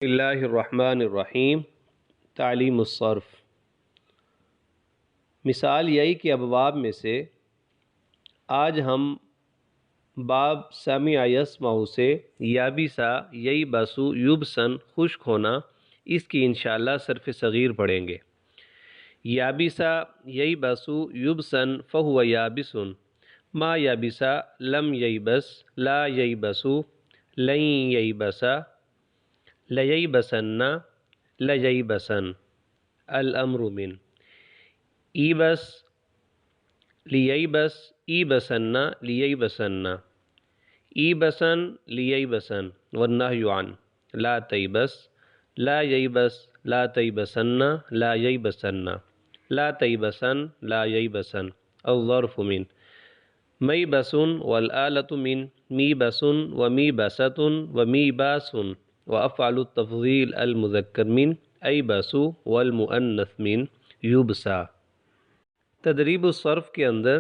بسم اللہ الرحمن الرحیم۔ تعلیم الصرف۔ مثال یئی کے ابواب میں سے آج ہم باب سمع یسمع سے یابسا یئی بسو یبسن خشک ہونا، اس کی انشاءاللہ صرف صغیر پڑھیں گے۔ یابسا یئی بسو یبسن فہو یابسن، ما یابسا لم ییبس لا ییبسو لن ییبسا لییبسن لییبسن الامر من ایبس لییبس ایبسن لییبسن ایبسن لییبسن والنہی عن لا تیبس لا ییبس لا تیبسن لا ییبسن لا تیبسن لا ییبسن الظرف من میبسن والآلۃ من میبسن ومیبست ومیباس وافعل التفضیل المذکر من ایبسو والمؤنث من یبسا۔ تدریب الصرف کے اندر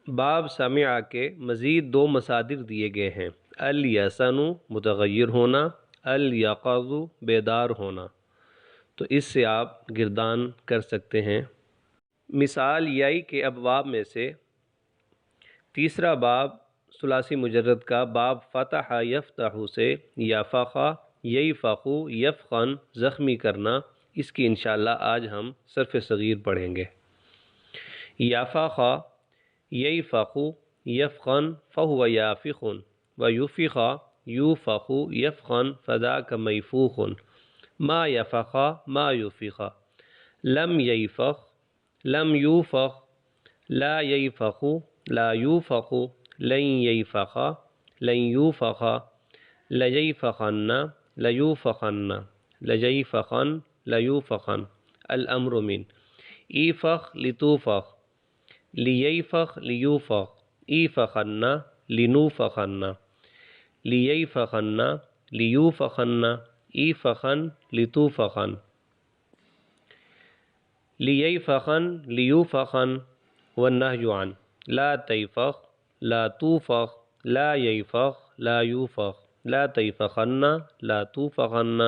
باب سمع کے مزید دو مصادر دیے گئے ہیں، الیسن متغیر ہونا، الیقظ بیدار ہونا، تو اس سے آپ گردان کر سکتے ہیں۔ مثال یائی کے ابواب میں سے تیسرا باب ثلاثی مجرد کا باب فتح یفتح سے یفخ ییفخ یفخن زخمی کرنا، اس کی انشاءاللہ آج ہم صرف صغیر پڑھیں گے۔ یفخ ییفخ یفخن فہو یافخ ویفخ یوفخ یفخن فذاک میفوخ ما یفخ ما یفخ لم ییفخ لم یوفخ لا ییفخ لا یوفخ لن ییفخ لن یوفخ لییفخن لیوفخن لییفخن لیوفخن الامر من ایفخ لتوفخ لییفخ لیوفخ ایفخن لنوفخن لییفخن لیوفخن ایفخن لتوفخن لییفخن لیوفخن والنہی عن لا تیفخ لا توفخ لا ییفخ لا یوفخ لا تیفخن لا توفخن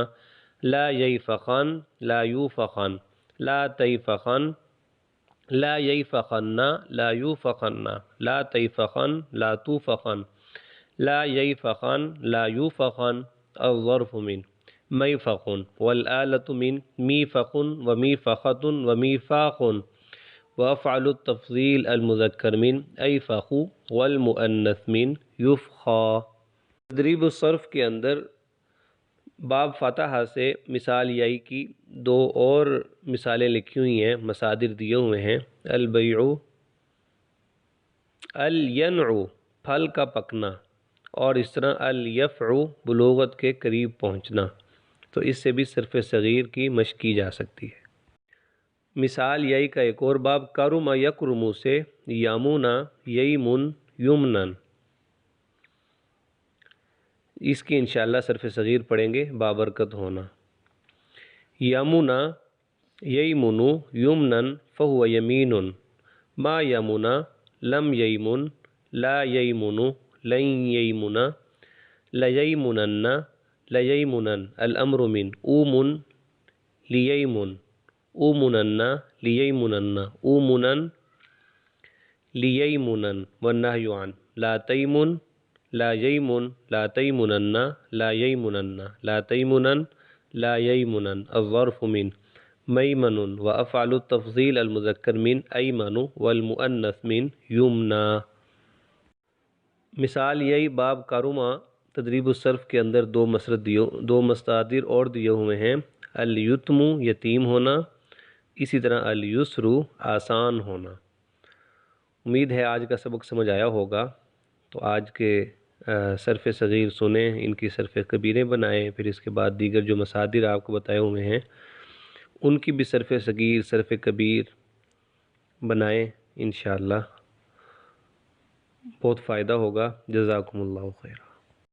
لا ییفخن لا یوفخن لا تیفخن لا ییفخن لا یوفخن لا تیفخن لا توفخن لا ییفخن لا یوفخن الظرف من میفخ والآلۃ من میفخ ومیفخۃ ومیفاخ وافعل التفضیل المذکر من ایفخ والمؤنث من یفخا۔ تدریب الصرف کے اندر باب فتح سے مثال یائی کی دو اور مثالیں لکھی ہوئی ہیں، مصادر دیے ہوئے ہیں، البیع الینع پھل کا پکنا، اور اس طرح الیفع بلوغت کے قریب پہنچنا، تو اس سے بھی صرف صغیر کی مشق کی جا سکتی ہے۔ مثال یائی کا ایک اور باب کرم یکرم سے یامونا ییمن یمنن، اس کی انشاءاللہ صرف صغیر پڑھیں گے، بابرکت ہونا۔ یمنا ییمن یمنن فہو یمین ما یمنا لم ییمن لا ییمن لن ییمن لییمنن لییمنن الامر من اومن لییمن اومنن لییمنن اومنن لییمنن والنہی عن لا تیمن لا ییمن لا تیمنن لا ییمنن لا تیمنن لا ییمنن الظرف من میمن وافعل التفضیل المذکر من ایمن والمؤنث من یمنا۔ مثال یہی باب کرما تدریب الصرف کے اندر دو مصادر اور دیے ہوئے ہیں، الیتم یتیم ہونا، اسی طرح الیسر آسان ہونا۔ امید ہے آج کا سبق سمجھ آیا ہوگا، تو آج کے صرف صغیر سنیں، ان کی صرف کبیریں بنائیں، پھر اس کے بعد دیگر جو مصادر آپ کو بتائے ہوئے ہیں ان کی بھی صرف صغیر صرف کبیر بنائیں، انشاءاللہ بہت فائدہ ہوگا۔ جزاکم اللہ خیر۔